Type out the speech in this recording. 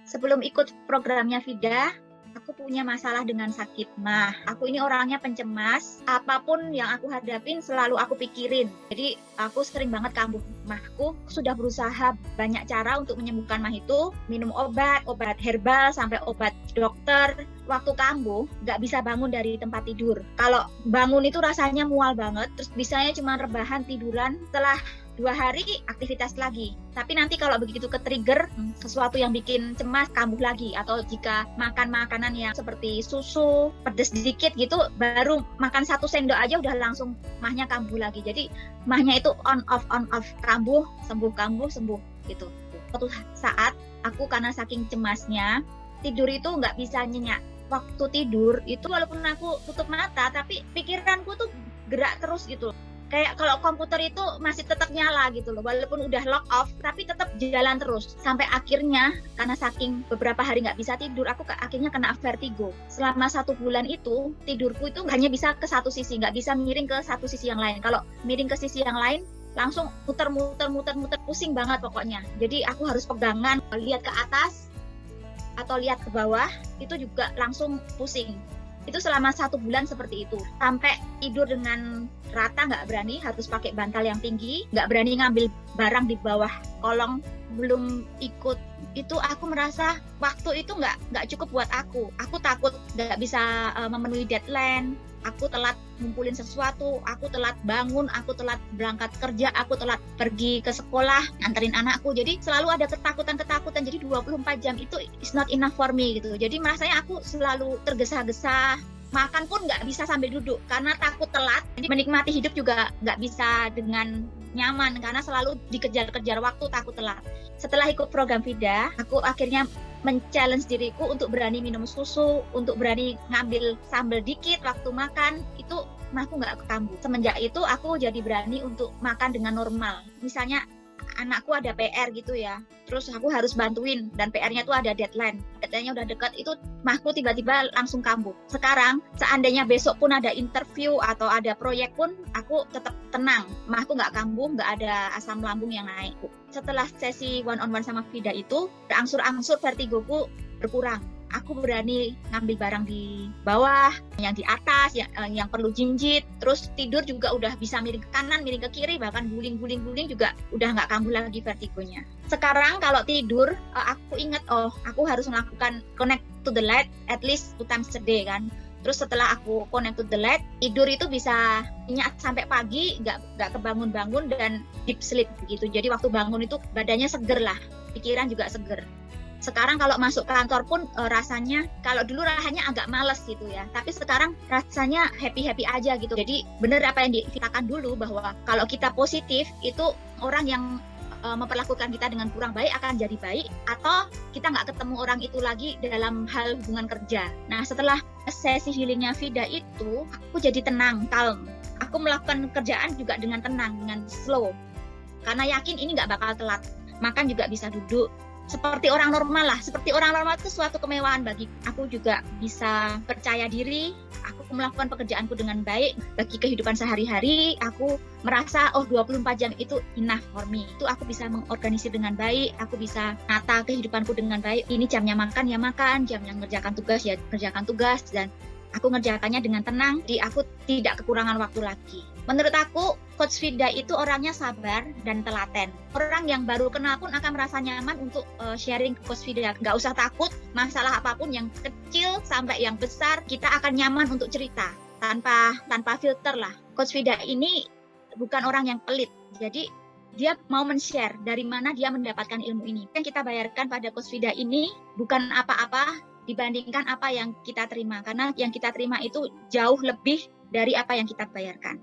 Sebelum ikut programnya Vida, aku punya masalah dengan sakit mah. Aku ini orangnya pencemas, apapun yang aku hadapin selalu aku pikirin. Jadi aku sering banget kambuh mahku. Sudah berusaha banyak cara untuk menyembuhkan mah itu, minum obat herbal sampai obat dokter. Waktu kambuh nggak bisa bangun dari tempat tidur. Kalau bangun itu rasanya mual banget, terus bisanya cuma rebahan tiduran. Setelah 2 hari aktivitas lagi. Tapi nanti kalau begitu ke-trigger sesuatu yang bikin cemas, kambuh lagi. Atau jika makan makanan yang seperti susu, pedes sedikit gitu, baru makan 1 sendok aja udah langsung mahnya kambuh lagi. Jadi mahnya itu on off, kambuh sembuh gitu. Suatu saat aku karena saking cemasnya, tidur itu nggak bisa nyenyak. Waktu tidur itu walaupun aku tutup mata, tapi pikiranku tuh gerak terus gitu. Kayak kalau komputer itu masih tetap nyala gitu loh, walaupun udah lock off tapi tetap jalan terus sampai akhirnya karena saking beberapa hari nggak bisa tidur, aku akhirnya kena vertigo. Selama 1 bulan itu tidurku itu hanya bisa ke satu sisi, nggak bisa miring ke satu sisi yang lain. Kalau miring ke sisi yang lain langsung muter pusing banget pokoknya. Jadi aku harus pegangan, lihat ke atas atau lihat ke bawah itu juga langsung pusing. Itu selama 1 bulan seperti itu. Sampai tidur dengan rata nggak berani, harus pakai bantal yang tinggi, nggak berani ngambil barang di bawah kolong. Belum ikut itu aku merasa waktu itu nggak cukup buat aku. Aku takut nggak bisa memenuhi deadline. Aku telat ngumpulin sesuatu, aku telat bangun, aku telat berangkat kerja, aku telat pergi ke sekolah, nganterin anakku. Jadi selalu ada ketakutan. Jadi 24 jam itu is not enough for me gitu. Jadi rasanya aku selalu tergesa-gesa. Makan pun nggak bisa sambil duduk karena takut telat. Jadi menikmati hidup juga nggak bisa dengan nyaman karena selalu dikejar-kejar waktu, takut telat. Setelah ikut program Vida, aku akhirnya men-challenge diriku untuk berani minum susu, untuk berani ngambil sambal dikit waktu makan, itu aku nggak kekambuh. Semenjak itu aku jadi berani untuk makan dengan normal. Misalnya anakku ada PR gitu ya, terus aku harus bantuin dan PR-nya tuh ada deadline. Deadline-nya udah dekat, itu mahku tiba-tiba langsung kambuh. Sekarang seandainya besok pun ada interview atau ada proyek pun aku tetap tenang. Mahku nggak kambuh, nggak ada asam lambung yang naik. Setelah sesi one-on-one sama Vida itu, berangsur-angsur vertigoku berkurang. Aku berani ngambil barang di bawah, yang di atas, yang perlu jinjit. Terus tidur juga udah bisa miring ke kanan, miring ke kiri, bahkan guling-guling juga udah nggak kambuh lagi vertigonya. Sekarang kalau tidur, aku ingat, aku harus melakukan connect to the light at least 2 times a day kan. Terus setelah aku connect to the light, tidur itu bisa nyenyak sampai pagi, nggak kebangun-bangun dan deep sleep begitu. Jadi waktu bangun itu badannya seger lah, pikiran juga seger. Sekarang kalau masuk kantor pun rasanya, kalau dulu rasanya agak males gitu ya, tapi sekarang rasanya happy aja gitu. Jadi benar apa yang dikatakan dulu bahwa kalau kita positif itu orang yang memperlakukan kita dengan kurang baik akan jadi baik, atau kita nggak ketemu orang itu lagi dalam hal hubungan kerja. Nah setelah sesi healingnya Vida itu, aku jadi tenang, calm. Aku melakukan kerjaan juga dengan tenang, dengan slow, karena yakin ini nggak bakal telat. Makan juga bisa duduk. Seperti orang normal lah, seperti orang normal itu suatu kemewahan bagi aku. Juga bisa percaya diri, aku melakukan pekerjaanku dengan baik. Bagi kehidupan sehari-hari, aku merasa 24 jam itu enough for me. Itu aku bisa mengorganisir dengan baik, aku bisa nata kehidupanku dengan baik. Ini jamnya makan ya makan, jamnya mengerjakan tugas ya mengerjakan tugas, dan aku ngerjakannya dengan tenang, jadi aku tidak kekurangan waktu lagi. Menurut aku, Coach Vida itu orangnya sabar dan telaten. Orang yang baru kenal pun akan merasa nyaman untuk sharing ke Coach Vida. Nggak usah takut, masalah apapun yang kecil sampai yang besar, kita akan nyaman untuk cerita. Tanpa filter lah. Coach Vida ini bukan orang yang pelit. Jadi dia mau men-share dari mana dia mendapatkan ilmu ini. Yang kita bayarkan pada Coach Vida ini bukan apa-apa dibandingkan apa yang kita terima. Karena yang kita terima itu jauh lebih dari apa yang kita bayarkan.